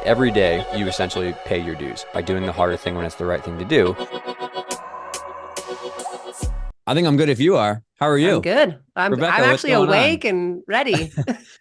Every day, you essentially pay your dues by doing the harder thing when it's the right thing to do. I think I'm good if you are. How are I'm you? good. I'm Rebecca, what's actually going on? awake and ready.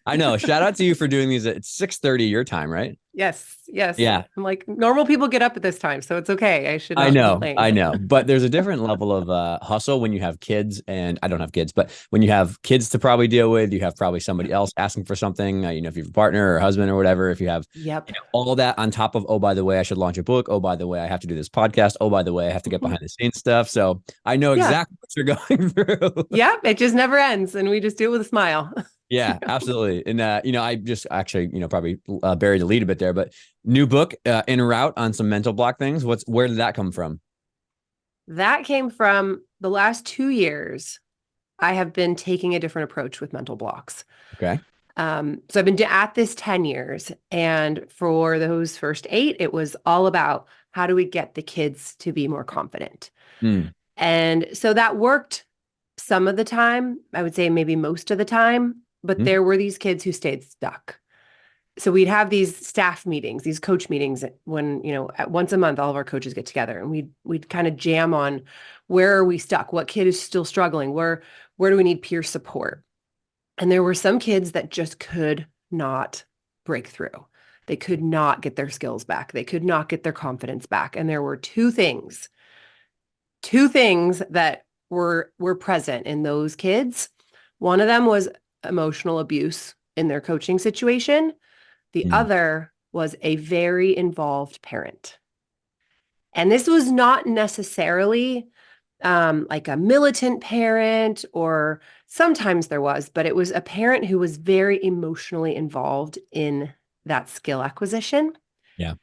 I know. Shout out to you for doing these at 6:30 your time, right? Yes, yes. Yeah. I'm like normal people get up at this time, so it's okay. I should I not know, complain. I know, but there's a different level of hustle when you have kids, and I don't have kids, but when you have kids to probably deal with, you have probably somebody else asking for something, if you have a partner or husband or whatever, if you have Yep. all that on top of, oh, by the way, I should launch a book. Oh, by the way, I have to do this podcast. Oh, by the way, I have to get behind the scenes stuff. So I know Yeah. exactly what you're going through. Yep. It just never ends, and we just do it with a smile. Yeah, absolutely. And, I just actually, probably buried the lead a bit there, but new book en route on some mental block things. Where did that come from? That came from the last 2 years. I have been taking a different approach with mental blocks. Okay. So I've been at this 10 years, and for those first 8, it was all about how do we get the kids to be more confident. Mm. And so that worked some of the time, I would say maybe most of the time, but there were these kids who stayed stuck. So we'd have these staff meetings, these coach meetings when, once a month, all of our coaches get together and we'd kind of jam on where are we stuck? What kid is still struggling? Where do we need peer support? And there were some kids that just could not break through. They could not get their skills back. They could not get their confidence back. And there were two things that were present in those kids. One of them was emotional abuse in their coaching situation. The other was a very involved parent. And this was not necessarily like a militant parent, or sometimes there was, but it was a parent who was very emotionally involved in that skill acquisition. Yeah.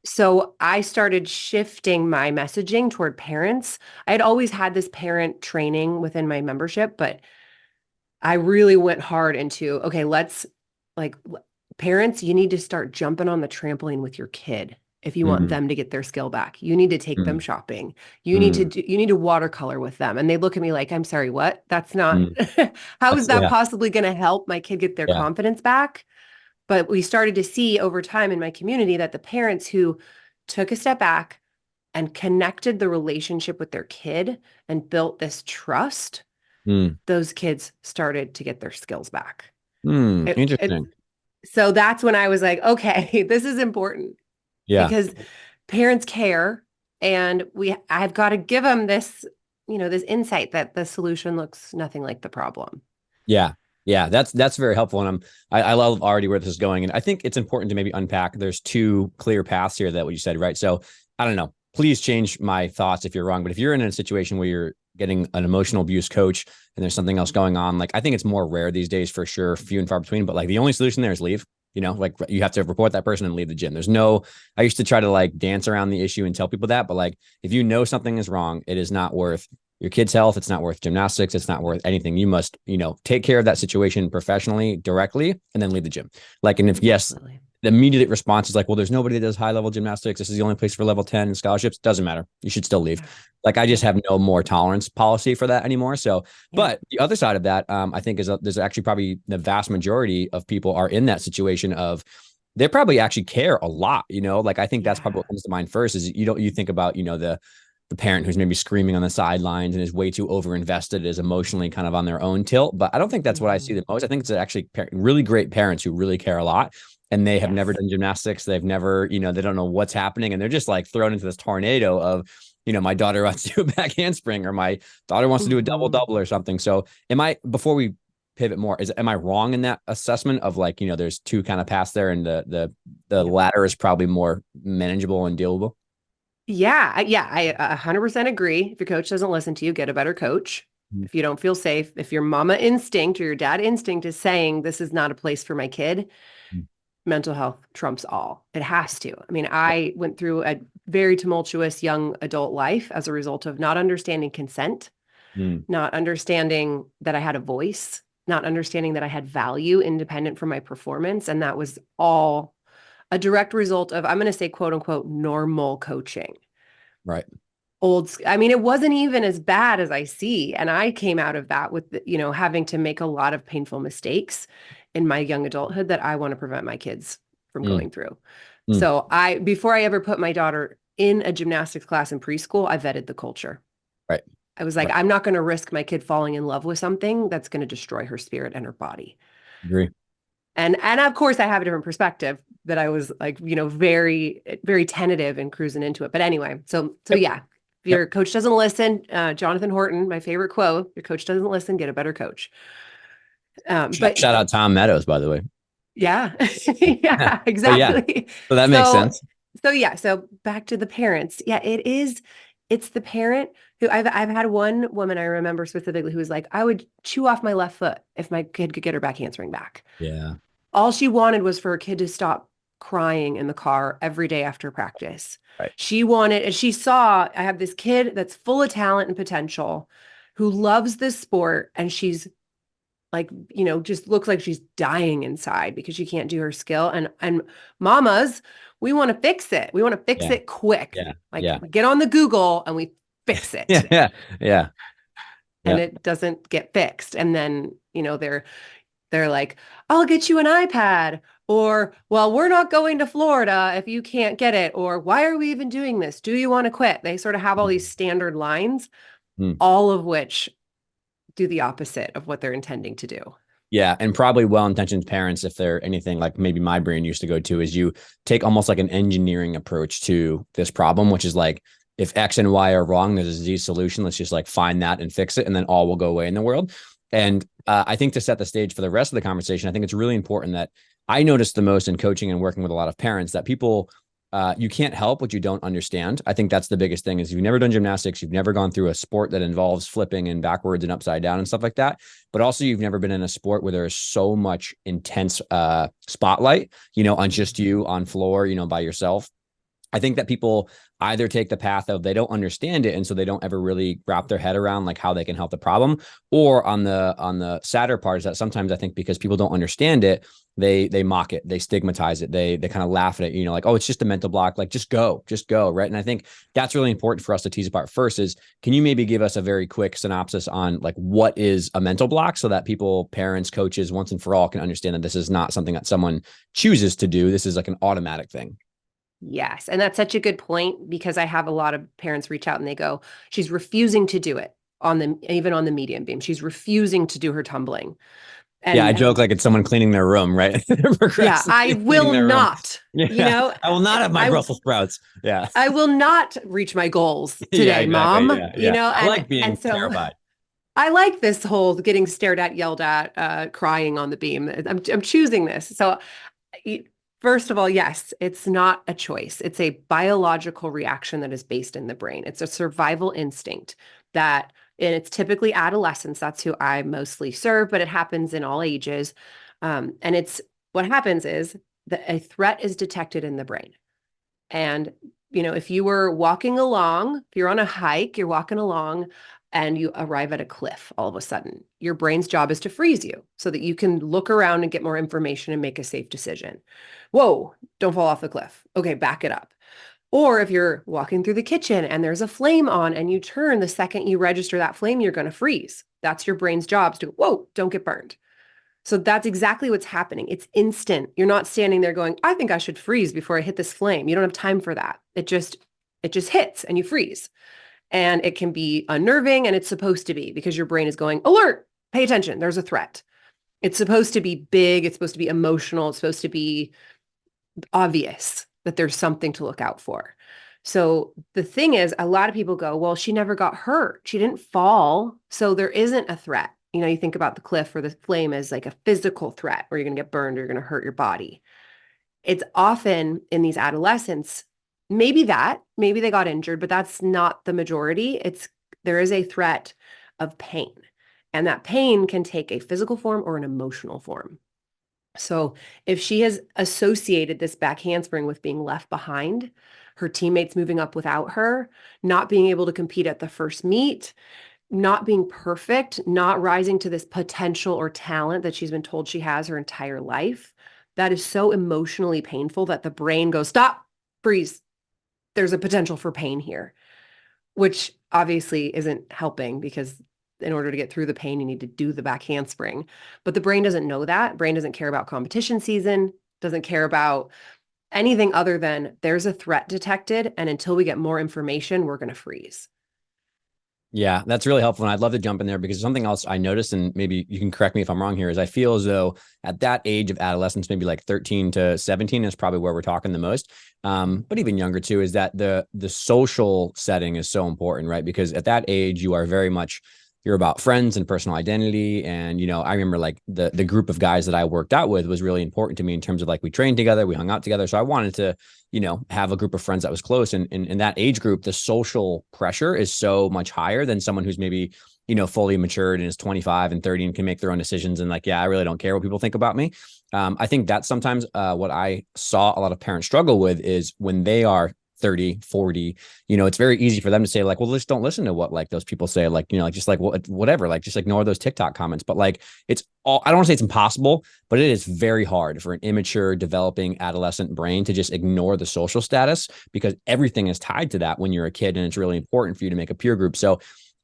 So I started shifting my messaging toward parents. I had always had this parent training within my membership, but I really went hard into, okay, parents, you need to start jumping on the trampoline with your kid if you want them to get their skill back. You need to take them shopping. You need to watercolor with them. And they look at me like, I'm sorry, what? That's not, how is that possibly going to help my kid get their confidence back? But we started to see over time in my community that the parents who took a step back and connected the relationship with their kid and built this trust, those kids started to get their skills back. Interesting. So that's when I was like, okay, this is important because parents care, and I've got to give them this, this insight that the solution looks nothing like the problem. Yeah. Yeah, that's very helpful. And I love already where this is going. And I think it's important to maybe unpack. There's two clear paths here that what you said, right? So I don't know, please change my thoughts if you're wrong. But if you're in a situation where you're getting an emotional abuse coach and there's something else going on, like I think it's more rare these days for sure, few and far between. But like the only solution there is leave. Like you have to report that person and leave the gym. I used to try to like dance around the issue and tell people that, but like if you know something is wrong, it is not worth your kid's health. It's not worth gymnastics. It's not worth anything. You must, take care of that situation professionally, directly, and then leave the gym. Like, and if yes, the immediate response is like, well, there's nobody that does high level gymnastics. This is the only place for level 10 scholarships. Doesn't matter. You should still leave. Like, I just have no more tolerance policy for that anymore. So, but the other side of that, I think there's actually probably the vast majority of people are in that situation of, they probably actually care a lot, like, I think that's probably what comes to mind first is you think about, the parent who's maybe screaming on the sidelines and is way too overinvested, is emotionally kind of on their own tilt. But I don't think that's what I see the most. I think it's actually really great parents who really care a lot, and they have never done gymnastics. They've never, they don't know what's happening. And they're just like thrown into this tornado of, my daughter wants to do a back handspring, or my daughter wants to do a double or something. So before we pivot more, am I wrong in that assessment of like, there's two kind of paths there, and the latter is probably more manageable and dealable? Yeah, I 100% agree. If your coach doesn't listen to you, get a better coach. If you don't feel safe, if your mama instinct or your dad instinct is saying this is not a place for my kid, mental health trumps all. It has to. I mean, I went through a very tumultuous young adult life as a result of not understanding consent, not understanding that I had a voice, not understanding that I had value independent from my performance. And that was all a direct result of, I'm going to say, quote unquote, normal coaching. Right. It wasn't even as bad as I see. And I came out of that with, having to make a lot of painful mistakes in my young adulthood that I want to prevent my kids from going through. Mm. So before I ever put my daughter in a gymnastics class in preschool, I vetted the culture. Right. I was like, Right. I'm not going to risk my kid falling in love with something that's going to destroy her spirit and her body. Agree. And of course I have a different perspective, that I was like, very, very tentative and cruising into it. But anyway, so Yep. yeah, if your coach doesn't listen, Jonathan Horton, my favorite quote, your coach doesn't listen, get a better coach. But Shout out Tom Meadows, by the way. yeah, Yeah. yeah, But yeah, exactly. so that makes sense. So yeah, so back to the parents. Yeah, it's the parent who I've had one woman I remember specifically who was like, I would chew off my left foot if my kid could get her back handspring back. Yeah. All she wanted was for her kid to stop crying in the car every day after practice. Right. She wanted, and she saw, I have this kid that's full of talent and potential who loves this sport, and she's like, just looks like she's dying inside because she can't do her skill. And mamas, we want to fix it. We want to fix Yeah. it quick. Yeah. Like Yeah. get on the Google and we fix it. Yeah. Yeah. Yeah. And Yeah. it doesn't get fixed. And then, they're like, I'll get you an iPad, or, well, we're not going to Florida if you can't get it, or why are we even doing this? Do you want to quit? They sort of have all these standard lines, all of which do the opposite of what they're intending to do. Yeah. And probably well-intentioned parents, if they're anything like maybe my brain used to go to, is you take almost like an engineering approach to this problem, which is like, if X and Y are wrong, there's a Z solution. Let's just like find that and fix it, and then all will go away in the world. And I think to set the stage for the rest of the conversation, I think it's really important that I notice the most in coaching and working with a lot of parents that people, you can't help what you don't understand. I think that's the biggest thing is you've never done gymnastics. You've never gone through a sport that involves flipping and backwards and upside down and stuff like that. But also you've never been in a sport where there is so much intense spotlight, on just you on floor, by yourself. I think that people either take the path of they don't understand it, and so they don't ever really wrap their head around like how they can help the problem. Or on the sadder part is that sometimes I think because people don't understand it, they mock it, they stigmatize it, they kind of laugh at it, like, oh, it's just a mental block, like just go, right? And I think that's really important for us to tease apart. First is, can you maybe give us a very quick synopsis on like what is a mental block, so that people, parents, coaches, once and for all can understand that this is not something that someone chooses to do. This is like an automatic thing. Yes. And that's such a good point, because I have a lot of parents reach out and they go, she's refusing to do it even on the medium beam. She's refusing to do her tumbling. And yeah, I joke like it's someone cleaning their room, right? Yeah, I will not, Yeah, I will not have my Brussels sprouts. Yeah. I will not reach my goals today, yeah, exactly. Mom. Yeah. I like being terrified. I like this whole getting stared at, yelled at, crying on the beam. I'm choosing this. So first of all, yes, it's not a choice. It's a biological reaction that is based in the brain. It's a survival instinct and it's typically adolescents. That's who I mostly serve, but it happens in all ages. And what happens is that a threat is detected in the brain. And, if you were walking along, if you're on a hike, you're walking along and you arrive at a cliff all of a sudden, your brain's job is to freeze you so that you can look around and get more information and make a safe decision. Whoa, don't fall off the cliff. Okay, back it up. Or if you're walking through the kitchen and there's a flame on and you turn, the second you register that flame, you're going to freeze. That's your brain's job to, whoa, don't get burned. So that's exactly what's happening. It's instant. You're not standing there going, I think I should freeze before I hit this flame. You don't have time for that. It just hits and you freeze. And it can be unnerving, and it's supposed to be, because your brain is going, alert, pay attention, there's a threat. It's supposed to be big. It's supposed to be emotional. It's supposed to be obvious that there's something to look out for. So the thing is, a lot of people go, well, she never got hurt. She didn't fall. So there isn't a threat. You think about the cliff or the flame as like a physical threat where you're going to get burned or you're going to hurt your body. It's often in these adolescents, maybe they got injured, but that's not the majority. There is a threat of pain, and that pain can take a physical form or an emotional form. So if she has associated this back handspring with being left behind, her teammates moving up without her, not being able to compete at the first meet, not being perfect, not rising to this potential or talent that she's been told she has her entire life, that is so emotionally painful that the brain goes, stop, freeze. There's a potential for pain here, which obviously isn't helping, because in order to get through the pain, you need to do the back handspring. But the brain doesn't know that. Brain doesn't care about competition season, doesn't care about Anything other than there's a threat detected, and until we get more information, we're going to freeze. Yeah, that's really helpful. And I'd love to jump in there because something else I noticed, and maybe you can correct me if I'm wrong here, is I feel as though at that age of adolescence, maybe like 13 to 17 is probably where we're talking the most. But even younger too, is that the social setting is so important, right? Because at that age, you are very much, you're about friends and personal identity. And, I remember like the group of guys that I worked out with was really important to me in terms of like, we trained together, we hung out together. So I wanted to, have a group of friends that was close. And in that age group, the social pressure is so much higher than someone who's maybe, fully matured and is 25 and 30 and can make their own decisions. And like, yeah, I really don't care what people think about me. I think that's sometimes what I saw a lot of parents struggle with is when they are 30, 40, it's very easy for them to say like, well, just don't listen to what like those people say, like, like, just like whatever, like just ignore those TikTok comments. But like, it's all, I don't want to say it's impossible, but it is very hard for an immature developing adolescent brain to just ignore the social status because everything is tied to that when you're a kid. And it's really important for you to make a peer group. So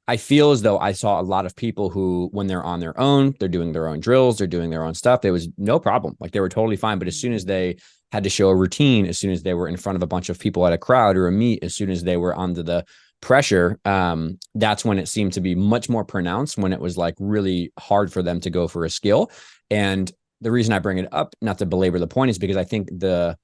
I feel as though I saw a lot of people who, when they're on their own, they're doing their own drills, they're doing their own stuff. There was no problem. Like they were totally fine. But as soon as they had to show a routine, as soon as they were in front of a bunch of people at a crowd or a meet, as soon as they were under the pressure, that's when it seemed to be much more pronounced, when it was like really hard for them to go for a skill. And the reason I bring it up, not to belabor the point, is because I think the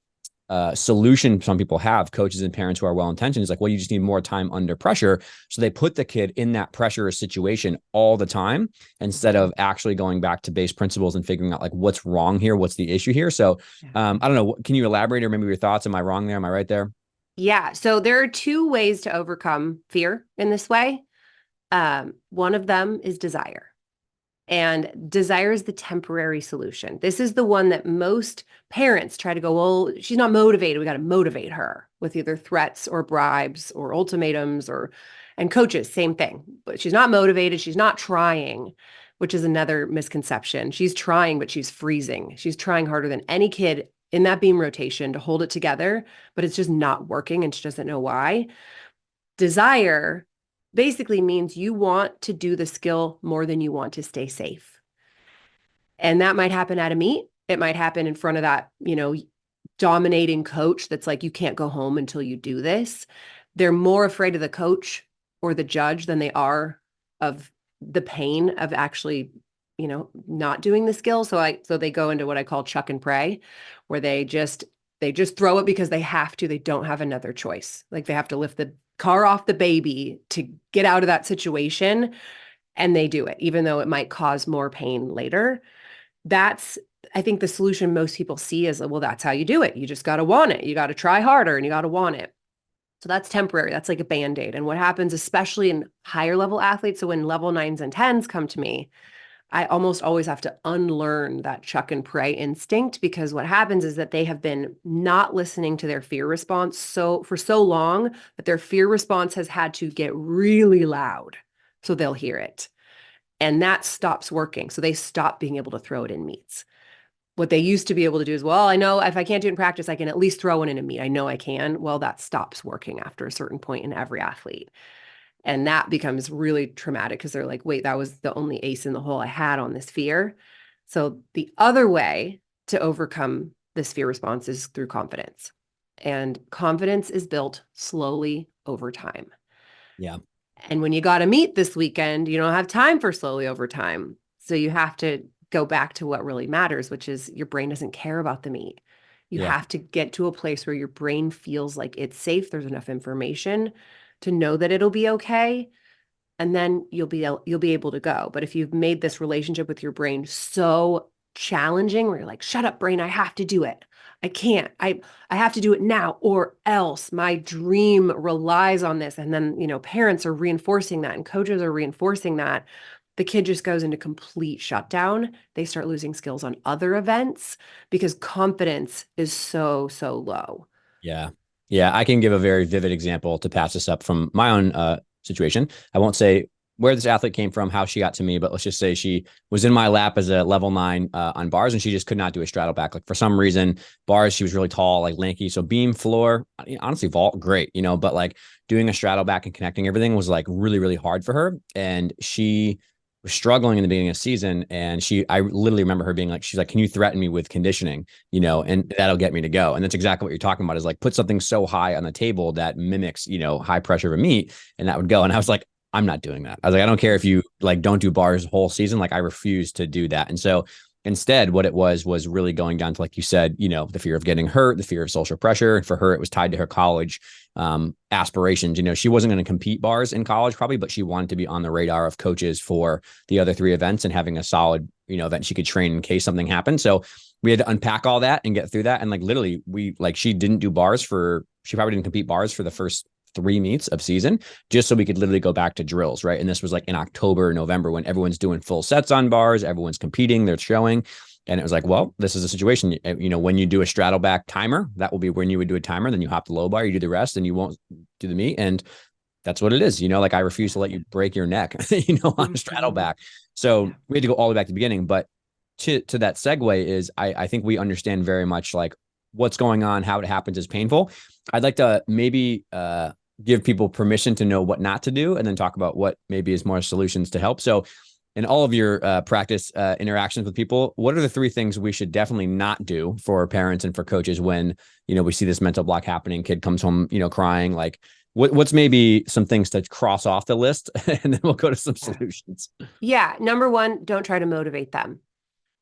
solution some people have, coaches and parents who are well-intentioned, is like, well, you just need more time under pressure. So they put the kid in that pressure situation all the time instead of actually going back to base principles and figuring out like what's wrong here, what's the issue here. So I don't know, can you elaborate or maybe your thoughts? Am I wrong there? Am I right there? Yeah. So there are two ways to overcome fear in this way. One of them is desire. And desire is the temporary solution. This is the one that most parents try to go, well, she's not motivated. We got to motivate her with either threats or bribes or ultimatums and coaches, same thing. But she's not motivated. She's not trying, which is another misconception. She's trying, but she's freezing. She's trying harder than any kid in that beam rotation to hold it together, but it's just not working and she doesn't know why. Desire basically means you want to do the skill more than you want to stay safe. And that might happen at a meet. It might happen in front of that, dominating coach that's like, you can't go home until you do this. They're more afraid of the coach or the judge than they are of the pain of actually, not doing the skill. So they go into what I call chuck and pray, where they just throw it because they have to. They don't have another choice. Like they have to lift the car off the baby to get out of that situation. And they do it, even though it might cause more pain later. That's, I think the solution most people see is, well, that's how you do it. You just got to want it. You got to try harder and you got to want it. So that's temporary. That's like a Band-Aid. And what happens, especially in higher level athletes, so when level 9s and 10s come to me, I almost always have to unlearn that chuck and pray instinct, because what happens is that they have been not listening to their fear response for so long that their fear response has had to get really loud so they'll hear it. And that stops working. So they stop being able to throw it in meets. What they used to be able to do is, well, I know if I can't do it in practice, I can at least throw it in a meet. I know I can. Well, that stops working after a certain point in every athlete. And that becomes really traumatic because they're like, wait, that was the only ace in the hole I had on this fear. So the other way to overcome this fear response is through confidence. And confidence is built slowly over time. Yeah. And when you got to meet this weekend, you don't have time for slowly over time. So you have to go back to what really matters, which is your brain doesn't care about the meet. You have to get to a place where your brain feels like it's safe. There's enough information to know that it'll be okay. And then you'll be able to go. But if you've made this relationship with your brain so challenging, where you're like, shut up, brain, I have to do it. I can't. I have to do it now, or else my dream relies on this. And then, parents are reinforcing that and coaches are reinforcing that. The kid just goes into complete shutdown. They start losing skills on other events because confidence is so, so low. Yeah. Yeah. I can give a very vivid example to pass this up from my own situation. I won't say where this athlete came from, how she got to me, but let's just say she was in my lap as a level 9 on bars, and she just could not do a straddle back. Like for some reason, bars, she was really tall, like lanky. So beam, floor, honestly, vault, great, but like doing a straddle back and connecting everything was like really, really hard for her. And she was struggling in the beginning of the season. And I literally remember her being like, she's like, can you threaten me with conditioning, you know, and that'll get me to go. And that's exactly what you're talking about, is like, put something so high on the table that mimics, you know, high pressure of a meet, and that would go. And I was like, I'm not doing that. I was like, I don't care if you like don't do bars the whole season. Like, I refuse to do that. And so instead, what it was really going down to, like you said, you know, the fear of getting hurt, the fear of social pressure. And for her, it was tied to her college aspirations. You know, she wasn't going to compete bars in college probably, but she wanted to be on the radar of coaches for the other 3 events and having a solid, you know, event she could train in case something happened. So we had to unpack all that and get through that. And like, literally, she didn't do bars she probably didn't compete bars for the first 3 meets of season, just so we could literally go back to drills. Right. And this was like in October, November, when everyone's doing full sets on bars, everyone's competing, they're showing. And it was like, well, this is a situation, you know, when you do a straddle back timer, that will be when you would do a timer, then you hop the low bar, you do the rest, and you won't do the meet. And that's what it is. You know, like, I refuse to let you break your neck, you know, on a straddle back. So we had to go all the way back to the beginning. But to that segue is, I think we understand very much like what's going on, how it happens is painful. I'd like to maybe give people permission to know what not to do, and then talk about what maybe is more solutions to help. So in all of your practice interactions with people, what are the 3 things we should definitely not do for parents and for coaches when, you know, we see this mental block happening, kid comes home, you know, crying? Like, what's maybe some things to cross off the list, and then we'll go to some solutions. Yeah. Number 1, don't try to motivate them.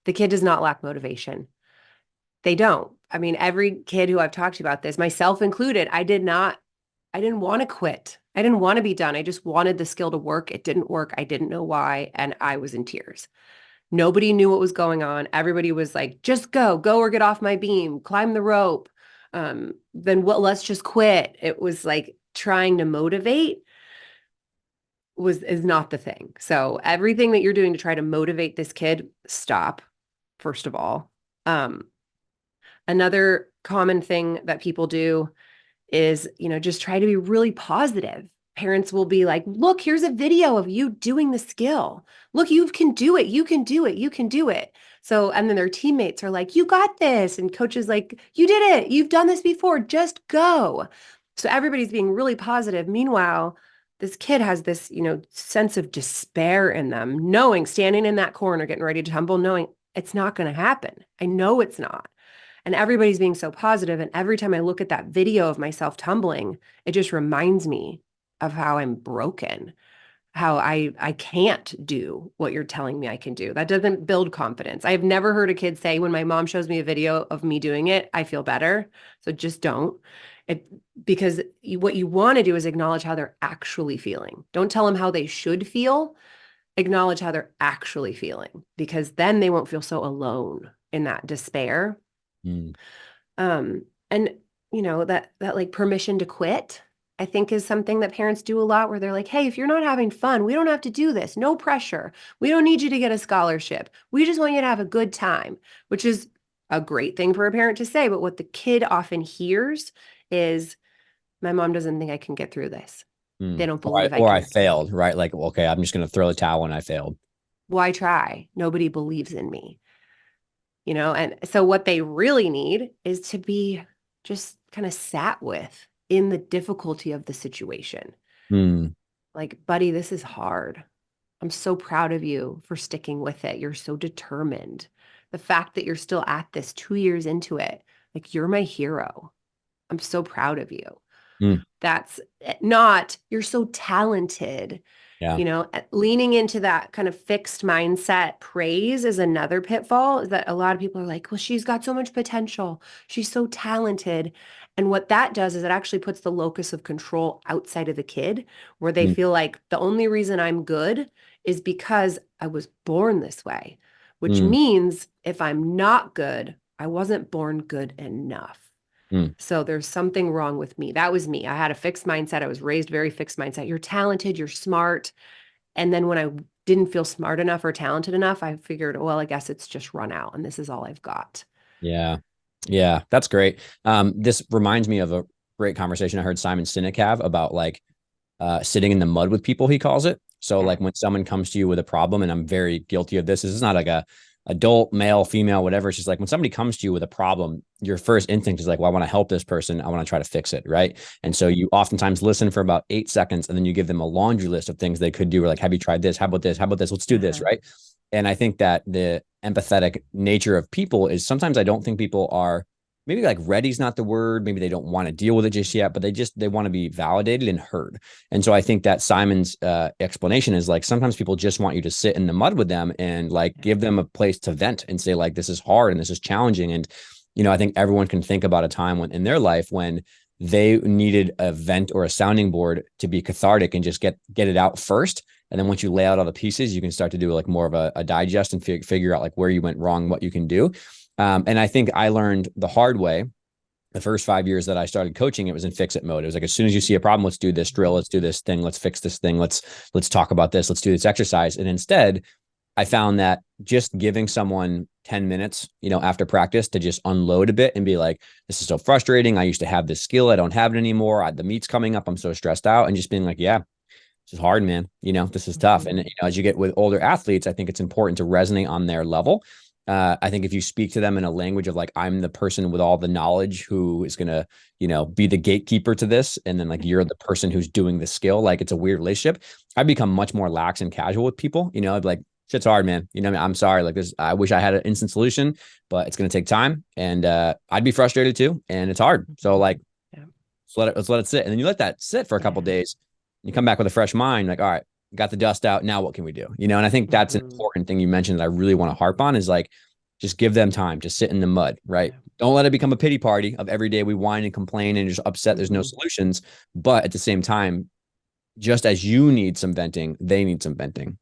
The kid does not lack motivation. They don't. I mean, every kid who I've talked to about this, myself included, I didn't want to quit. I didn't want to be done. I just wanted the skill to work. It didn't work. I didn't know why. And I was in tears. Nobody knew what was going on. Everybody was like, just go or get off my beam, climb the rope. Then what? Let's just quit. It was like trying to motivate is not the thing. So everything that you're doing to try to motivate this kid, stop, first of all. Another common thing that people do is, you know, just try to be really positive. Parents will be like, look, here's a video of you doing the skill. Look, you can do it. You can do it. You can do it. So, and then their teammates are like, you got this. And coaches like, you did it. You've done this before. Just go. So everybody's being really positive. Meanwhile, this kid has this, you know, sense of despair in them, knowing, standing in that corner, getting ready to tumble, knowing it's not going to happen. I know it's not. And everybody's being so positive. And every time I look at that video of myself tumbling, it just reminds me of how I'm broken, how I can't do what you're telling me I can do. That doesn't build confidence. I've never heard a kid say, when my mom shows me a video of me doing it, I feel better. So just don't. Because what you want to do is acknowledge how they're actually feeling. Don't tell them how they should feel. Acknowledge how they're actually feeling, because then they won't feel so alone in that despair. And you know, that like permission to quit, I think, is something that parents do a lot, where they're like, hey, if you're not having fun, we don't have to do this. No pressure. We don't need you to get a scholarship. We just want you to have a good time, which is a great thing for a parent to say. But what the kid often hears is, my mom doesn't think I can get through this. They don't believe I failed, right? Like, okay, I'm just going to throw the towel and I failed. Why try? Nobody believes in me. You know, and so what they really need is to be just kind of sat with in the difficulty of the situation. Like, buddy, this is hard. I'm so proud of you for sticking with it. You're so determined. The fact that you're still at this 2 years into it, like, you're my hero. I'm so proud of you. That's not, you're so talented. Yeah. You know, leaning into that kind of fixed mindset praise is another pitfall, is that a lot of people are like, well, she's got so much potential. She's so talented. And what that does is it actually puts the locus of control outside of the kid, where they feel like the only reason I'm good is because I was born this way, which means if I'm not good, I wasn't born good enough. So there's something wrong with me. That was me. I had a fixed mindset. I was raised very fixed mindset. You're talented, you're smart. And then when I didn't feel smart enough or talented enough, I figured, well, I guess it's just run out and this is all I've got. Yeah. Yeah. That's great. This reminds me of a great conversation I heard Simon Sinek have about like sitting in the mud with people, he calls it. So like when someone comes to you with a problem, and I'm very guilty of this is not like a adult, male, female, whatever. It's just like when somebody comes to you with a problem, your first instinct is like, well, I want to help this person. I want to try to fix it. Right. And so you oftentimes listen for about 8 seconds and then you give them a laundry list of things they could do. Or like, have you tried this? How about this? How about this? Let's do this. Right. And I think that the empathetic nature of people is sometimes I don't think people are maybe like ready's not the word. Maybe they don't want to deal with it just yet, but they want to be validated and heard. And so I think that Simon's explanation is like, sometimes people just want you to sit in the mud with them and like give them a place to vent and say like, this is hard and this is challenging. And, I think everyone can think about a time in their life when they needed a vent or a sounding board to be cathartic and just get it out first. And then once you lay out all the pieces, you can start to do like more of a digest and figure out like where you went wrong, what you can do. And I think I learned the hard way. The first 5 years that I started coaching, it was in fix it mode. It was like, as soon as you see a problem, let's do this drill, let's do this thing, let's fix this thing, let's talk about this, let's do this exercise. And instead, I found that just giving someone 10 minutes, after practice to just unload a bit and be like, this is so frustrating. I used to have this skill. I don't have it anymore. The meet's coming up. I'm so stressed out. And just being like, yeah, this is hard, man. This is tough. And as you get with older athletes, I think it's important to resonate on their level. I think if you speak to them in a language of like, I'm the person with all the knowledge who is going to, be the gatekeeper to this. And then like, you're the person who's doing the skill. Like it's a weird relationship. I become much more lax and casual with people, I'd be like, shit's hard, man. I'm sorry. Like this, I wish I had an instant solution, but it's going to take time. And I'd be frustrated too. And it's hard. So like, let's let it sit. And then you let that sit for a couple of days. You come back with a fresh mind, like, all right, got the dust out. Now what can we do? And I think that's an important thing you mentioned that I really want to harp on is like, just give them time to sit in the mud, right? Don't let it become a pity party of every day we whine and complain and just upset. There's no solutions. But at the same time, just as you need some venting, they need some venting.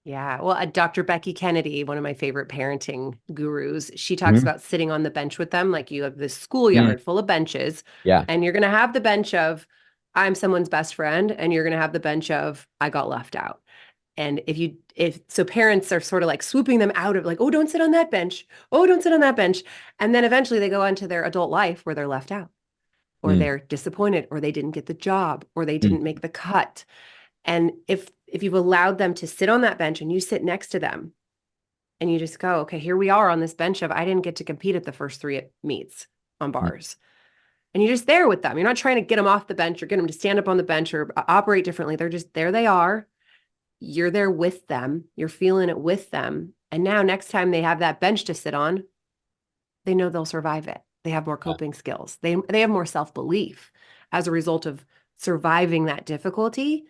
Yeah. Well, Dr. Becky Kennedy, one of my favorite parenting gurus, she talks about sitting on the bench with them. Like you have this schoolyard full of benches. Yeah. And you're going to have the bench of, I'm someone's best friend. And you're going to have the bench of, I got left out. And so parents are sort of like swooping them out of like, oh, don't sit on that bench. Oh, don't sit on that bench. And then eventually they go into their adult life where they're left out or they're disappointed or they didn't get the job or they didn't make the cut. And if you've allowed them to sit on that bench and you sit next to them and you just go, okay, here we are on this bench of, I didn't get to compete at the first 3 meets on bars. And you're just there with them. You're not trying to get them off the bench or get them to stand up on the bench or operate differently. They're just there. They are. You're there with them. You're feeling it with them. And now next time they have that bench to sit on, they know they'll survive it. They have more coping skills. They have more self-belief as a result of surviving that difficulty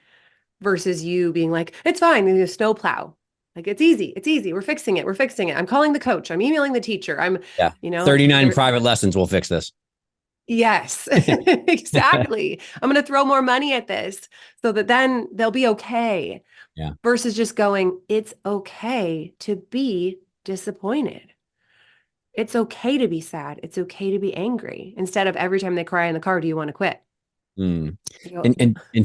versus you being like, it's fine. You snowplow. Like, it's easy. It's easy. We're fixing it. We're fixing it. I'm calling the coach. I'm emailing the teacher. 39 private lessons will fix this. Yes, exactly. I'm going to throw more money at this so that then they'll be okay. Yeah. Versus just going, it's okay to be disappointed. It's okay to be sad. It's okay to be angry. Instead of every time they cry in the car, do you want to quit? And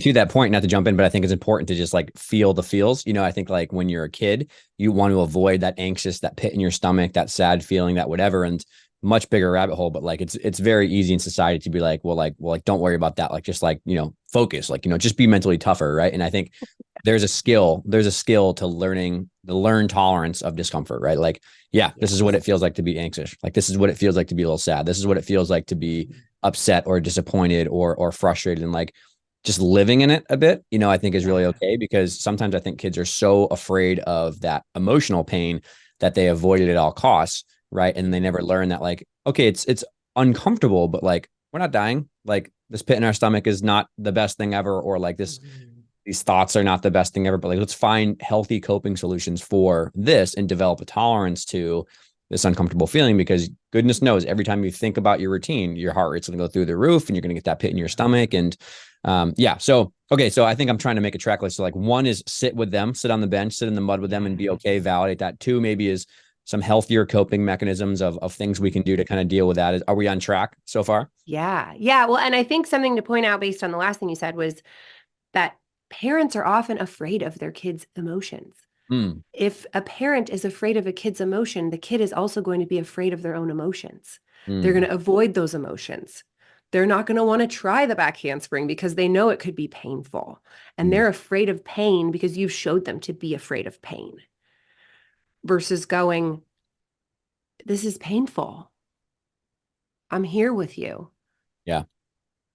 to that point, not to jump in, but I think it's important to just like feel the feels. I think like when you're a kid, you want to avoid that anxious, that pit in your stomach, that sad feeling, that whatever. And much bigger rabbit hole, but like it's very easy in society to be like, well, don't worry about that. Like, just like, focus, like, just be mentally tougher. Right. And I think there's a skill to learn tolerance of discomfort, right? Like, this is what it feels like to be anxious. Like, this is what it feels like to be a little sad. This is what it feels like to be upset or disappointed or frustrated. And like, just living in it a bit, I think is really okay, because sometimes I think kids are so afraid of that emotional pain that they avoid it at all costs. Right. And they never learn that, like, okay, it's uncomfortable, but like, we're not dying. Like, this pit in our stomach is not the best thing ever. Or like these thoughts are not the best thing ever, but like, let's find healthy coping solutions for this and develop a tolerance to this uncomfortable feeling, because goodness knows every time you think about your routine, your heart rate's going to go through the roof and you're going to get that pit in your stomach. And So I think I'm trying to make a track list. So like, 1 is sit with them, sit on the bench, sit in the mud with them and be okay, validate that. 2 maybe is some healthier coping mechanisms of things we can do to kind of deal with that. Are we on track so far? Yeah. Yeah. Well, and I think something to point out based on the last thing you said was that parents are often afraid of their kids' emotions. If a parent is afraid of a kid's emotion, the kid is also going to be afraid of their own emotions. They're going to avoid those emotions. They're not going to want to try the back handspring because they know it could be painful. And they're afraid of pain because you've showed them to be afraid of pain. Versus going, this is painful. I'm here with you. Yeah.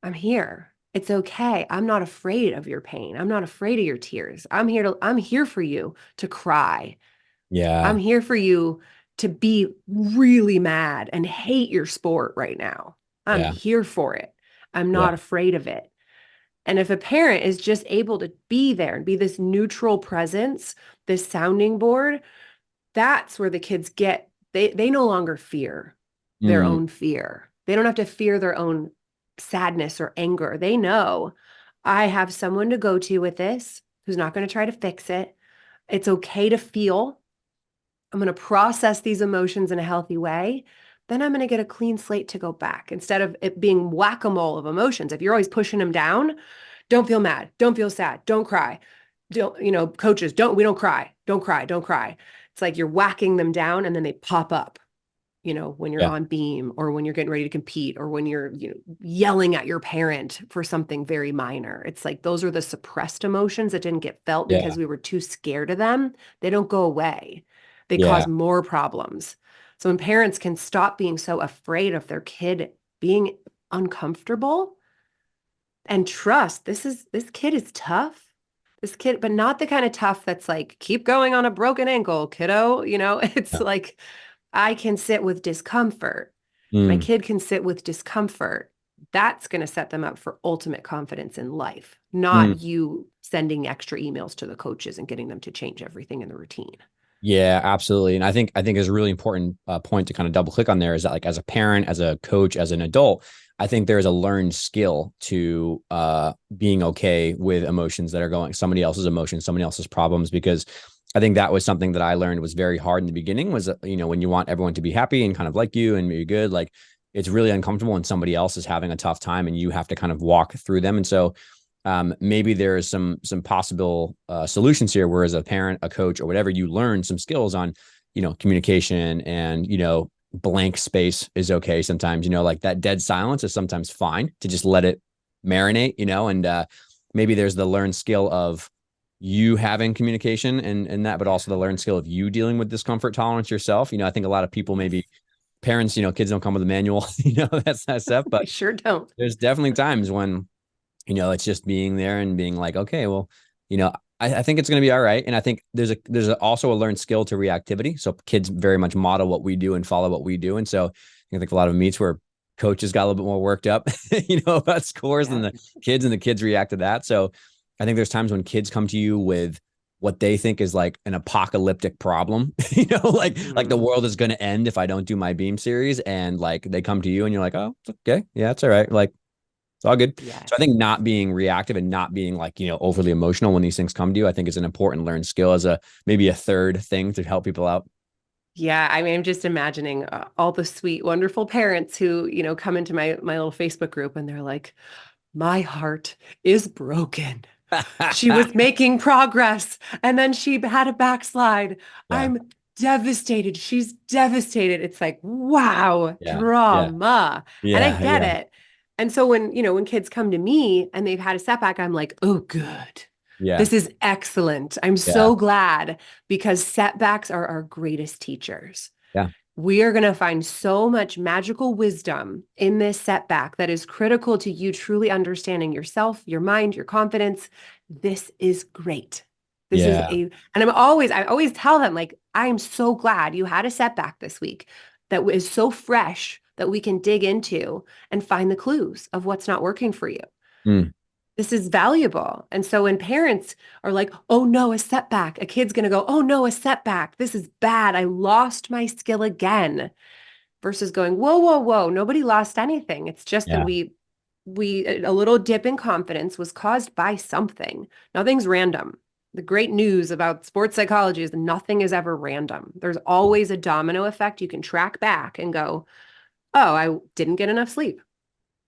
I'm here. It's okay. I'm not afraid of your pain. I'm not afraid of your tears. I'm here for you to cry. Yeah. I'm here for you to be really mad and hate your sport right now. I'm Yeah. here for it. I'm Yeah. not afraid of it. And if a parent is just able to be there and be this neutral presence, this sounding board, that's where the kids get, they no longer fear their Mm. own fear. They don't have to fear their own sadness or anger. They know I have someone to go to with this who's not going to try to fix it. It's okay to feel. I'm going to process these emotions in a healthy way. Then I'm going to get a clean slate to go back instead of it being whack-a-mole of emotions. If you're always pushing them down, don't feel mad, don't feel sad, don't cry. Don't, coaches, we don't cry, don't cry, don't cry. It's like you're whacking them down and then they pop up, when you're Yeah. on beam or when you're getting ready to compete or when you're, yelling at your parent for something very minor. It's like those are the suppressed emotions that didn't get felt Yeah. because we were too scared of them. They don't go away. They Yeah. cause more problems. So when parents can stop being so afraid of their kid being uncomfortable and trust this kid is tough. This kid, but not the kind of tough that's like, keep going on a broken ankle, kiddo. It's Yeah. like I can sit with discomfort. My Mm. kid can sit with discomfort. That's going to set them up for ultimate confidence in life, Mm. not you sending extra emails to the coaches and getting them to change everything in the routine. Yeah, absolutely. And I think is a really important point to kind of double click on there is that like as a parent, as a coach, as an adult, I think there's a learned skill to being okay with emotions that are going somebody else's emotions, somebody else's problems, because I think that was something that I learned was very hard in the beginning was, when you want everyone to be happy and kind of like you and be good, like it's really uncomfortable when somebody else is having a tough time and you have to kind of walk through them. And so maybe there's some possible solutions here where as a parent, a coach, or whatever, you learn some skills on communication and blank space is okay sometimes, like that dead silence is sometimes fine to just let it marinate, and maybe there's the learned skill of you having communication and that, but also the learned skill of you dealing with discomfort tolerance yourself. I think a lot of people, Yes. maybe parents, kids don't come with a manual, that stuff, We but sure don't. there's definitely times when it's just being there and being like, okay, well, I think it's going to be all right. And I think also a learned skill to reactivity. So kids very much model what we do and follow what we do. And so I think a lot of meets where coaches got a little bit more worked up, about scores than Yeah. the kids react to that. So I think there's times when kids come to you with what they think is like an apocalyptic problem, like the Mhm. world is going to end if I don't do my beam series. And like, they come to you and you're like, oh, it's okay. Yeah, it's all right. Like, it's all good. So I Yes. think not being reactive and not being like, overly emotional when these things come to you, I think is an important learned skill as maybe a third thing to help people out. Yeah, I mean, I'm just imagining all the sweet, wonderful parents who, come into my little Facebook group and they're like, "My heart is broken. She was making progress and then she had a backslide. Yeah. I'm devastated. She's devastated." It's like, wow, Yeah. Yeah. drama. And I Yeah. get Yeah. it. And so when kids come to me and they've had a setback, I'm like, "Oh, good. Yeah. This is excellent. I'm Yeah. so glad because setbacks are our greatest teachers. Yeah. We are going to find so much magical wisdom in this setback that is critical to you truly understanding yourself, your mind, your confidence. This is great. This is Yeah. and I always tell them, like, I'm so glad you had a setback this week that is so fresh that we can dig into and find the clues of what's not working for you. Mm. This is valuable. And so when parents are like, "Oh no, a setback," a kid's going to go, "Oh no, a setback. This is bad. I lost my skill again." Versus going, "Whoa, whoa, whoa, nobody lost anything. It's just that Yeah. we a little dip in confidence was caused by something. Nothing's random." The great news about sports psychology is nothing is ever random. There's always a domino effect you can track back and go, "Oh, I didn't get enough sleep.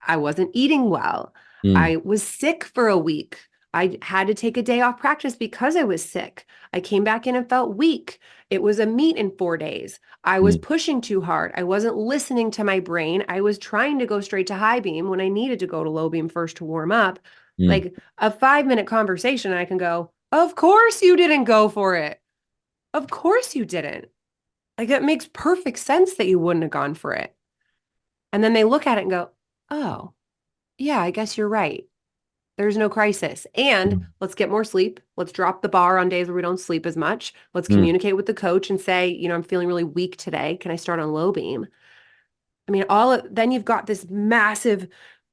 I wasn't eating well. Mm. I was sick for a week. I had to take a day off practice because I was sick. I came back in and felt weak. It was a meet in 4 days. I was Mm. pushing too hard. I wasn't listening to my brain. I was trying to go straight to high beam when I needed to go to low beam first to warm up." Mm. Like a 5-minute conversation, and I can go, "Of course you didn't go for it. Of course you didn't. Like it makes perfect sense that you wouldn't have gone for it. And then they look at it and go, oh, yeah, I guess you're right. There's no crisis. And let's get more sleep. Let's drop the bar on days where we don't sleep as much. Let's communicate with the coach and say, I'm feeling really weak today. Can I start on low beam? I mean, then you've got this massive,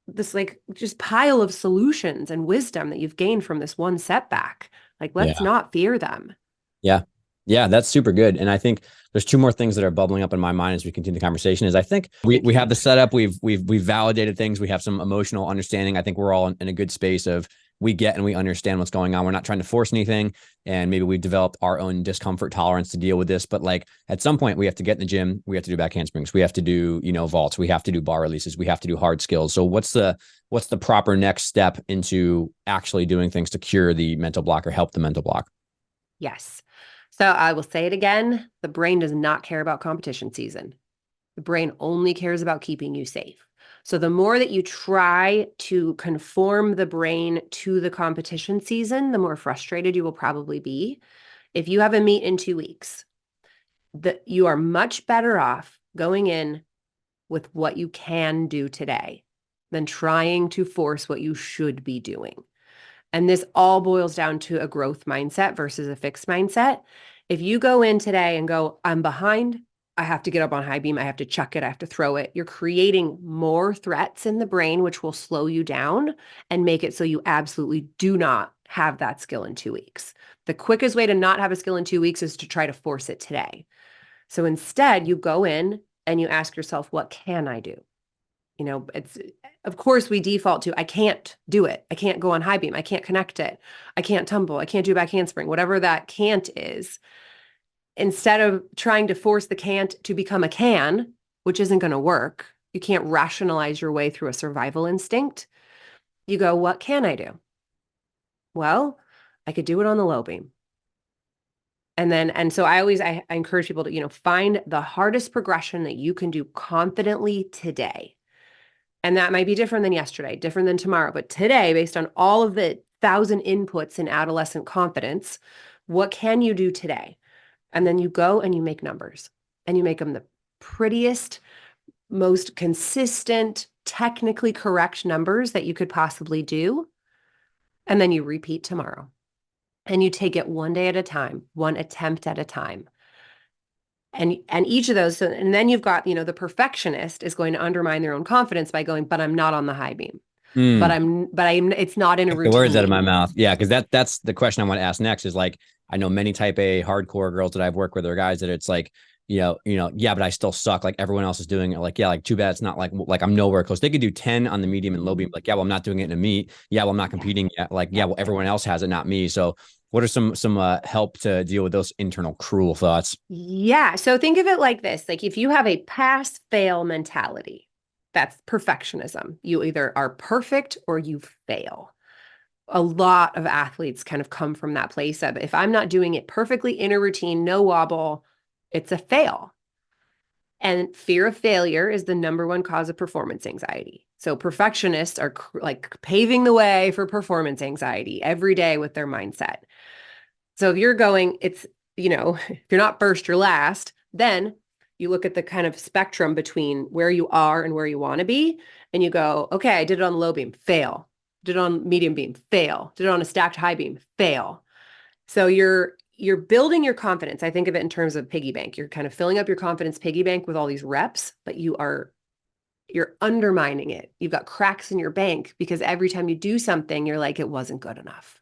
this like just pile of solutions and wisdom that you've gained from this one setback. Like, let's not fear them. Yeah. Yeah, that's super good. And I think there's two more things that are bubbling up in my mind as we continue the conversation. Is I think we have the setup, we've validated things, we have some emotional understanding. I think we're all in a good space of we get and we understand what's going on. We're not trying to force anything, and maybe we've developed our own discomfort tolerance to deal with this. But like at some point, we have to get in the gym, we have to do back handsprings, we have to do vaults, we have to do bar releases, we have to do hard skills. So what's the proper next step into actually doing things to cure the mental block or help the mental block? Yes. So I will say it again. The brain does not care about competition season. The brain only cares about keeping you safe. So the more that you try to conform the brain to the competition season, the more frustrated you will probably be. If you have a meet in 2 weeks, you are much better off going in with what you can do today than trying to force what you should be doing. And this all boils down to a growth mindset versus a fixed mindset. If you go in today and go, I'm behind, I have to get up on high beam, I have to chuck it, I have to throw it, you're creating more threats in the brain, which will slow you down and make it so you absolutely do not have that skill in 2 weeks. The quickest way to not have a skill in 2 weeks is to try to force it today. So instead, you go in and you ask yourself, what can I do? It's, of course, we default to, I can't do it. I can't go on high beam. I can't connect it. I can't tumble. I can't do back handspring, whatever that can't is. Instead of trying to force the can't to become a can, which isn't going to work, you can't rationalize your way through a survival instinct. You go, what can I do? Well, I could do it on the low beam. And so I encourage people to, find the hardest progression that you can do confidently today. And that might be different than yesterday, different than tomorrow. But today, based on all of the 1,000 inputs in adolescent confidence, what can you do today? And then you go and you make numbers and you make them the prettiest, most consistent, technically correct numbers that you could possibly do. And then you repeat tomorrow. And you take it one day at a time, one attempt at a time. And each of those, and then you've got, the perfectionist is going to undermine their own confidence by going, but I'm not on the high beam. But it's not in a routine. The words out of my mouth. Yeah. Cause that's the question I want to ask next is like, I know many type A hardcore girls that I've worked with or guys that it's like, yeah, but I still suck. Like everyone else is doing it. Like, yeah, like too bad. It's not like I'm nowhere close. They could do 10 on the medium and low beam. Like, yeah, well, I'm not doing it in a meet. Yeah. Well, I'm not competing yet. Like, yeah, well, everyone else has it, not me. So what are some help to deal with those internal cruel thoughts? Yeah. So think of it like this. Like if you have a pass fail mentality, that's perfectionism. You either are perfect or you fail. A lot of athletes kind of come from that place of if I'm not doing it perfectly in a routine, no wobble, it's a fail. And fear of failure is the number one cause of performance anxiety. So perfectionists are like paving the way for performance anxiety every day with their mindset. So if you're going, it's, if you're not first, you're last, then you look at the kind of spectrum between where you are and where you want to be. And you go, okay, I did it on the low beam, fail. Did it on medium beam, fail. Did it on a stacked high beam, fail. So you're building your confidence. I think of it in terms of piggy bank. You're kind of filling up your confidence piggy bank with all these reps, but you're undermining it. You've got cracks in your bank because every time you do something, you're like, it wasn't good enough.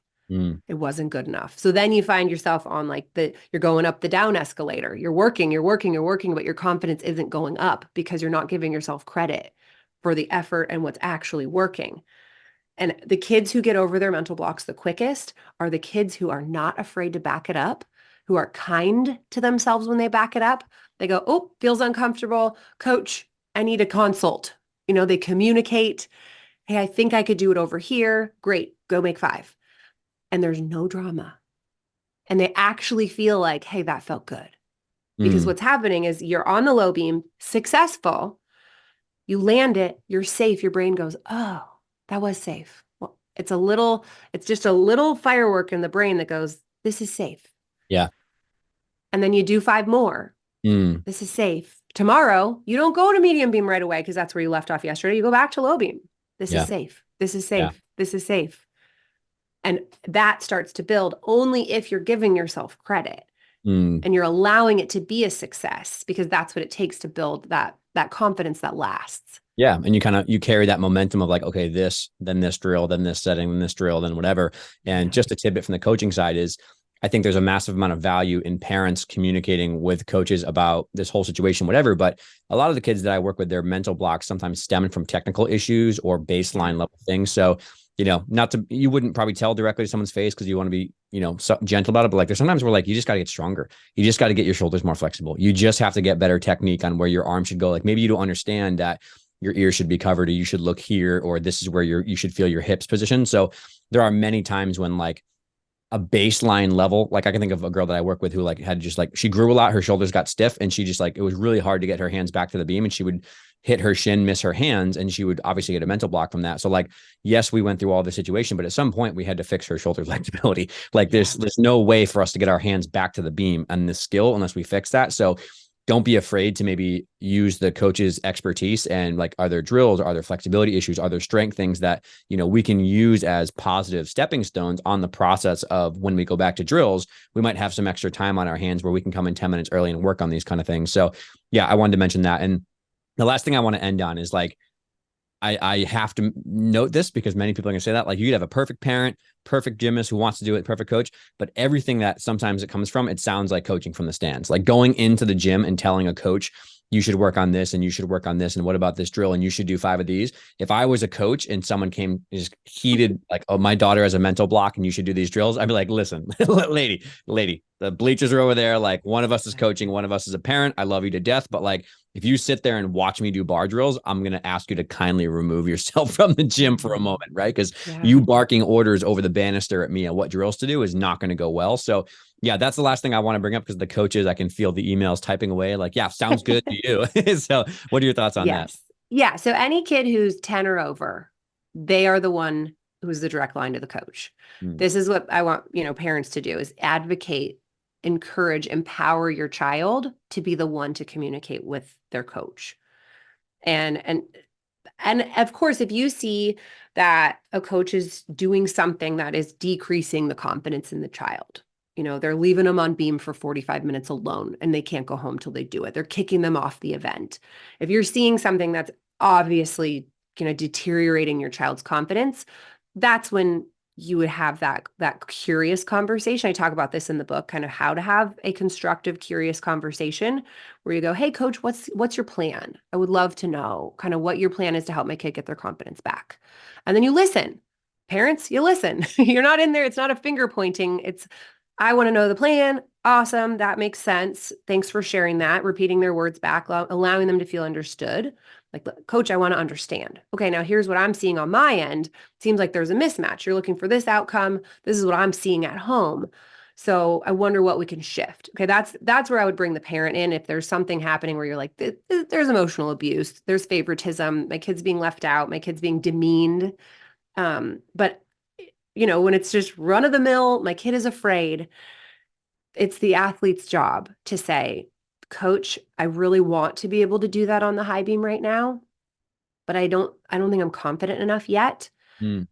It wasn't good enough. So then you find yourself on like you're going up the down escalator. You're working, but your confidence isn't going up because you're not giving yourself credit for the effort and what's actually working. And the kids who get over their mental blocks the quickest are the kids who are not afraid to back it up, who are kind to themselves when they back it up. They go, oh, feels uncomfortable. Coach, I need a consult. They communicate. Hey, I think I could do it over here. Great, go make 5. And there's no drama. And they actually feel like, hey, that felt good. Because what's happening is you're on the low beam, successful. You land it, you're safe. Your brain goes, oh, that was safe. Well, it's just a little firework in the brain that goes, this is safe. Yeah. And then you do 5 more Mm, This is safe. Tomorrow, you don't go to medium beam right away because that's where you left off yesterday. You go back to low beam. This is yeah. safe. This is Yeah. safe. This is safe. And that starts to build only if you're giving yourself credit Mm, and you're allowing it to be a success, because that's what it takes to build that confidence that lasts. yeah. And you carry that momentum of like, okay, then this drill, then this setting, then this drill, then whatever. And just a tidbit from the coaching side is I think there's a massive amount of value in parents communicating with coaches about this whole situation, whatever. But a lot of the kids that I work with, their mental blocks sometimes stem from technical issues or baseline level things. So, you wouldn't probably tell directly to someone's face because you want to be, so gentle about it. But like, there's sometimes where like, you just got to get stronger. You just got to get your shoulders more flexible. You just have to get better technique on where your arm should go. Like maybe you don't understand that your ears should be covered, or you should look here, or this is where you should feel your hips position. So there are many times when like a baseline level, like I can think of a girl that I work with who like had just like, she grew a lot, her shoulders got stiff, and she just like, it was really hard to get her hands back to the beam, and she would hit her shin, miss her hands, and she would obviously get a mental block from that. So like, yes, we went through all the situation, but at some point we had to fix her shoulder flexibility. Like there's no way for us to get our hands back to the beam and the skill unless we fix that. So don't be afraid to maybe use the coach's expertise and like, are there drills? Are there flexibility issues? Are there strength things that, we can use as positive stepping stones on the process of when we go back to drills, we might have some extra time on our hands where we can come in 10 minutes early and work on these kind of things. So yeah, I wanted to mention that. And the last thing I want to end on is like, I have to note this because many people are going to say that, like, you could have a perfect parent, perfect gymnast who wants to do it, perfect coach, but everything that sometimes it comes from, it sounds like coaching from the stands, like going into the gym and telling a coach, you should work on this and you should work on this. And what about this drill? And you should do 5 of these. If I was a coach and someone came just heated, like, oh, my daughter has a mental block and you should do these drills, I'd be like, listen, lady, the bleachers are over there. Like, one of us is coaching, one of us is a parent. I love you to death. But like, if you sit there and watch me do bar drills, I'm going to ask you to kindly remove yourself from the gym for a moment, right? Because you barking orders over the banister at me on what drills to do is not going to go well. So yeah, that's the last thing I want to bring up, because the coaches, I can feel the emails typing away like, yeah, sounds good to you. So what are your thoughts on that? Yeah. So any kid who's 10 or over, they are the one who's the direct line to the coach. This is what I want, parents to do, is advocate, encourage, empower your child to be the one to communicate with their coach. And of course, if you see that a coach is doing something that is decreasing the confidence in the child, they're leaving them on beam for 45 minutes alone and they can't go home till they do it. They're kicking them off the event. If you're seeing something that's obviously, deteriorating your child's confidence, that's when you would have that curious conversation. I talk about this in the book, kind of how to have a constructive, curious conversation where you go, hey, coach, what's your plan? I would love to know kind of what your plan is to help my kid get their confidence back. And then you listen. Parents, you listen. You're not in there. It's not a finger pointing. It's, I want to know the plan. Awesome. That makes sense. Thanks for sharing that, repeating their words back, allowing them to feel understood. Like, coach, I want to understand. Okay, now here's what I'm seeing on my end. Seems like there's a mismatch. You're looking for this outcome. This is what I'm seeing at home. So I wonder what we can shift. Okay, that's where I would bring the parent in. If there's something happening where you're like, there's emotional abuse, there's favoritism, my kid's being left out, my kid's being demeaned. But when it's just run of the mill, my kid is afraid, it's the athlete's job to say, coach, I really want to be able to do that on the high beam right now, but I don't think I'm confident enough yet.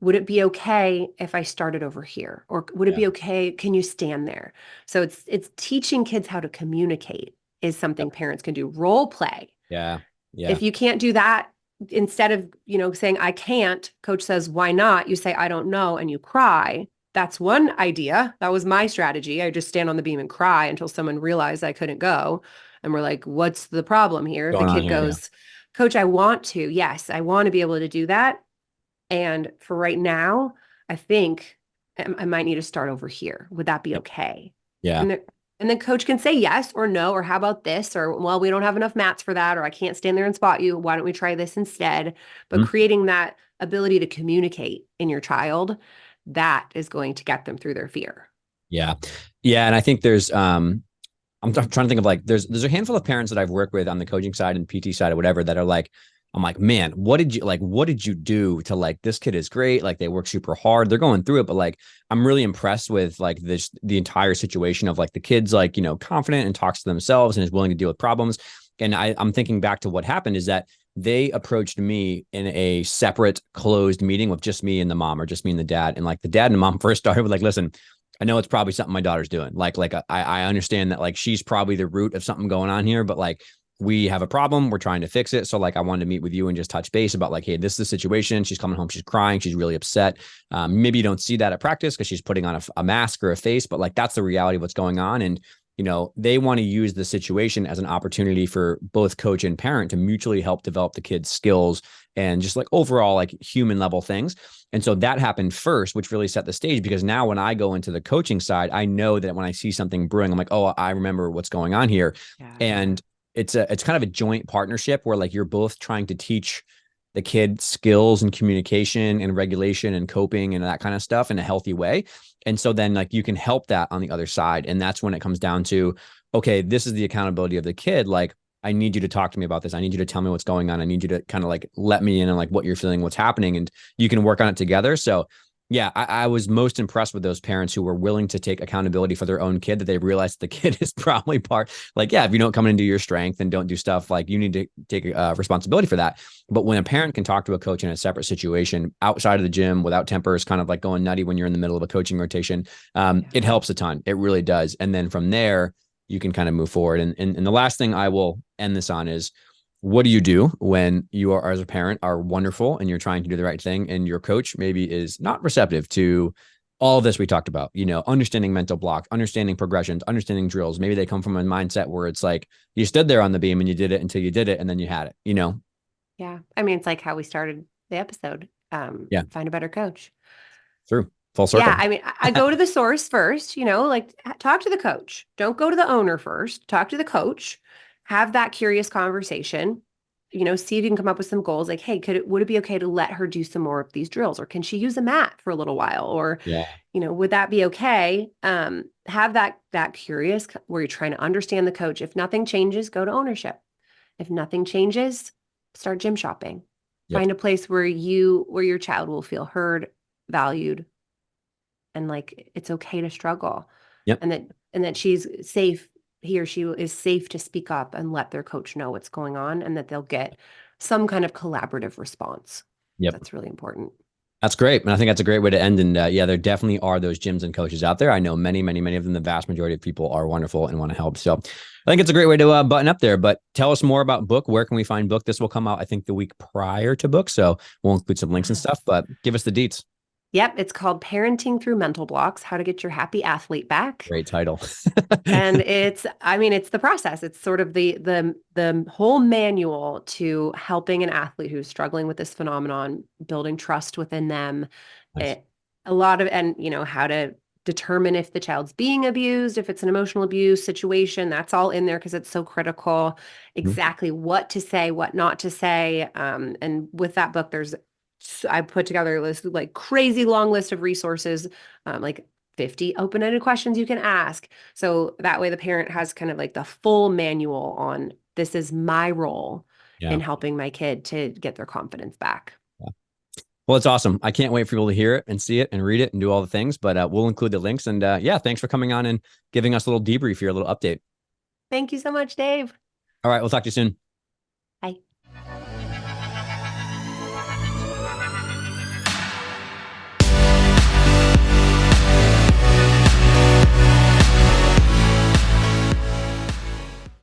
Would it be okay if I started over here? Or would it be okay? Can you stand there? So it's teaching kids how to communicate is something parents can do. Role play. Yeah. If you can't do that, instead of, saying, I can't, coach says, why not? You say, I don't know. And you cry. That's one idea. That was my strategy. I just stand on the beam and cry until someone realized I couldn't go. And we're like, what's the problem here? The kid goes, coach, I want to. Yes, I want to be able to do that. And for right now, I think I might need to start over here. Would that be okay? Yeah. And then coach can say yes or no, or how about this? Or, well, we don't have enough mats for that, or I can't stand there and spot you. Why don't we try this instead? But creating that ability to communicate in your child, that is going to get them through their fear. Yeah. Yeah. And I think there's, I'm trying to think of like, there's a handful of parents that I've worked with on the coaching side and PT side or whatever that are like, I'm like, man, what did you do to like, this kid is great. Like they work super hard. They're going through it. But like, I'm really impressed with like the entire situation of like the kid's like, confident and talks to themselves and is willing to deal with problems. And I'm thinking back to what happened is that they approached me in a separate closed meeting with just me and the mom or just me and the dad. And like the dad and the mom first started with like, listen, I know it's probably something my daughter's doing. I understand that like she's probably the root of something going on here, but like we have a problem. We're trying to fix it. So like I wanted to meet with you and just touch base about like, hey, this is the situation. She's coming home. She's crying. She's really upset. Maybe you don't see that at practice because she's putting on a mask or a face, but like that's the reality of what's going on. And they want to use the situation as an opportunity for both coach and parent to mutually help develop the kids' skills and just like overall like human level things. And so that happened first, which really set the stage because now when I go into the coaching side, I know that when I see something brewing, I'm like, oh, I remember what's going on here. Yeah. And it's kind of a joint partnership where like you're both trying to teach the kid skills and communication and regulation and coping and that kind of stuff in a healthy way. And so then like you can help that on the other side. And that's when it comes down to, okay, this is the accountability of the kid. Like, I need you to talk to me about this. I need you to tell me what's going on. I need you to kind of like let me in on like what you're feeling, what's happening, and you can work on it together. So yeah, I was most impressed with those parents who were willing to take accountability for their own kid, that they realized the kid is probably part, like, yeah, if you don't come into your strength and don't do stuff, like you need to take responsibility for that. But when a parent can talk to a coach in a separate situation outside of the gym without tempers kind of like going nutty when you're in the middle of a coaching rotation, it helps a ton. It really does. And then from there, you can kind of move forward. And the last thing I will end this on is, what do you do when you are, as a parent, are wonderful and you're trying to do the right thing and your coach maybe is not receptive to all of this we talked about, understanding mental blocks, understanding progressions, understanding drills. Maybe they come from a mindset where it's like you stood there on the beam and you did it until you did it and then you had it, Yeah. I mean, it's like how we started the episode. Yeah. Find a better coach. True. Full circle. Yeah. I mean, I go to the source first, like talk to the coach. Don't go to the owner first. Talk to the coach. Have that curious conversation, see if you can come up with some goals. Like, hey, would it be okay to let her do some more of these drills, or can she use a mat for a little while? Or, yeah, would that be okay? Have that curious where you're trying to understand the coach. If nothing changes, go to ownership. If nothing changes, start gym shopping. Yep. Find a place where your child will feel heard, valued, and like it's okay to struggle. Yep. And that she's safe. He or she is safe to speak up and let their coach know what's going on, and that they'll get some kind of collaborative response. Yep. That's really important. That's great. And I think that's a great way to end. And yeah, there definitely are those gyms and coaches out there. I know many, many, many of them. The vast majority of people are wonderful and want to help. So I think it's a great way to button up there. But tell us more about Book. Where can we find Book? This will come out, I think, the week prior to Book. So we'll include some links and stuff, but give us the deets. Yep. It's called Parenting Through Mental Blocks, How to Get Your Happy Athlete Back. Great title. And it's the process. It's sort of the whole manual to helping an athlete who's struggling with this phenomenon, building trust within them. Nice. How to determine if the child's being abused, if it's an emotional abuse situation, that's all in there because it's so critical. Exactly what to say, what not to say. And with that book, I put together a list, like crazy long list of resources, like 50 open-ended questions you can ask. So that way the parent has kind of like the full manual on, this is my role in helping my kid to get their confidence back. Yeah. Well, it's awesome. I can't wait for people to hear it and see it and read it and do all the things, but we'll include the links. And thanks for coming on and giving us a little debrief here, a little update. Thank you so much, Dave. All right. We'll talk to you soon. Bye.